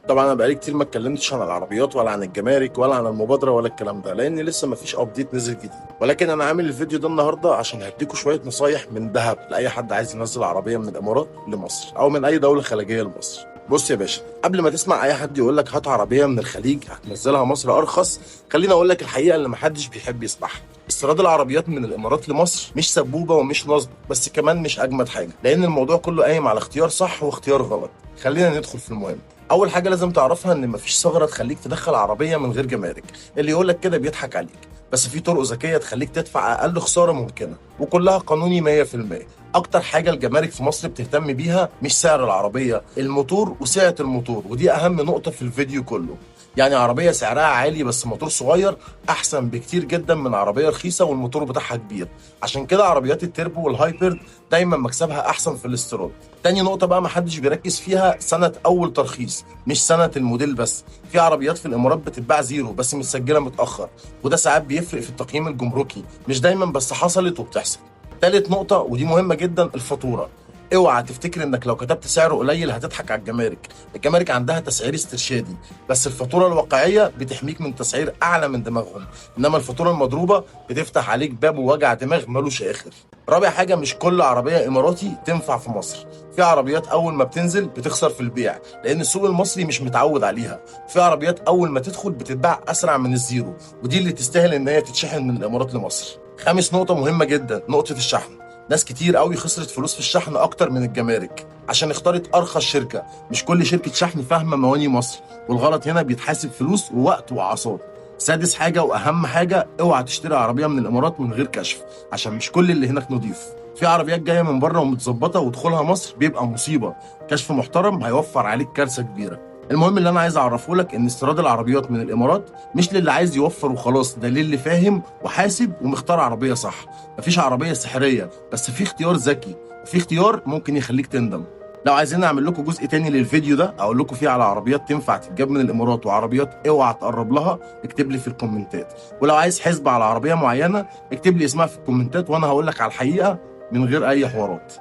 طبعا انا بقالي كتير ما اتكلمتش عن العربيات ولا عن الجمارك ولا عن المبادره ولا الكلام ده، لان لسه ما فيش ابديت نزل جديد. ولكن انا عامل الفيديو ده النهارده عشان هديكوا شويه نصايح من ذهب لاي حد عايز ينزل عربيه من الامارات لمصر او من اي دوله خليجيه لمصر. بص يا باشا، قبل ما تسمع اي حد يقول لك هات عربيه من الخليج هتنزلها مصر ارخص، خليني اقول لك الحقيقه اللي محدش بيحب يسمعها. استيراد العربيات من الامارات لمصر مش سبوبه ومش نصب، بس كمان مش اجمد حاجه، لان الموضوع كله قايم على اختيار صح واختيار غلط. خلينا ندخل في المهم. اول حاجه لازم تعرفها ان مفيش ثغره تخليك تدخل عربيه من غير جمارك، اللي يقول لك كده بيضحك عليك. بس في طرق ذكيه تخليك تدفع اقل خساره ممكنه، وكلها قانوني 100%. اكتر حاجه الجمارك في مصر بتهتم بيها مش سعر العربيه، الموتور وسعه الموتور، ودي اهم نقطه في الفيديو كله. يعني عربيه سعرها عالي بس موتور صغير احسن بكتير جدا من عربيه رخيصه والموتور بتاعها كبير. عشان كده عربيات التربو والهايبرد دايما مكسبها احسن في الاستيراد. تاني نقطة بقى محدش بيركز فيها، سنة أول ترخيص مش سنة الموديل بس. في عربيات في الإمارات بتتباع زيرو بس متسجلة متأخر، وده ساعات بيفرق في التقييم الجمركي، مش دايما بس حصلت وبتحصل. تالت نقطة ودي مهمة جدا، الفاتورة. اوعى تفتكر انك لو كتبت سعر قليل هتضحك على الجمارك. الجمارك عندها تسعير استرشادي، بس الفاتوره الواقعيه بتحميك من تسعير اعلى من دماغهم. انما الفاتوره المضروبه بتفتح عليك باب ووجع دماغ ملوش اخر. رابع حاجه، مش كل عربيه اماراتي تنفع في مصر. في عربيات اول ما بتنزل بتخسر في البيع لان السوق المصري مش متعود عليها. في عربيات اول ما تدخل بتتباع اسرع من الزيرو، ودي اللي تستاهل ان هي تتشحن من الامارات لمصر. خامس نقطه مهمه جدا، نقطه الشحن. ناس كتير قوي خسرت فلوس في الشحن اكتر من الجمارك عشان اختارت ارخص شركه. مش كل شركه شحن فاهمه مواني مصر، والغلط هنا بيتحاسب فلوس ووقت واعصاب. سادس حاجه واهم حاجه، اوعى تشتري عربيه من الامارات من غير كشف، عشان مش كل اللي هناك نضيف. في عربيات جايه من بره ومتظبطه ودخولها مصر بيبقى مصيبه. كشف محترم هيوفر عليك كارثه كبيره. المهم اللي انا عايز اعرفه لك ان استيراد العربيات من الامارات مش للي عايز يوفر وخلاص، ده للي فاهم وحاسب ومختار عربيه صح. مفيش عربيه سحريه، بس في اختيار ذكي، وفي اختيار ممكن يخليك تندم. لو عايزين اعمل لكم جزء تاني للفيديو ده اقول لكم فيه على عربيات تنفع تتجاب من الامارات وعربيات اوعى تقرب لها، اكتب لي في الكومنتات. ولو عايز حسبه على عربيه معينه اكتب لي اسمها في الكومنتات وانا هقول لك على الحقيقه من غير اي حوارات.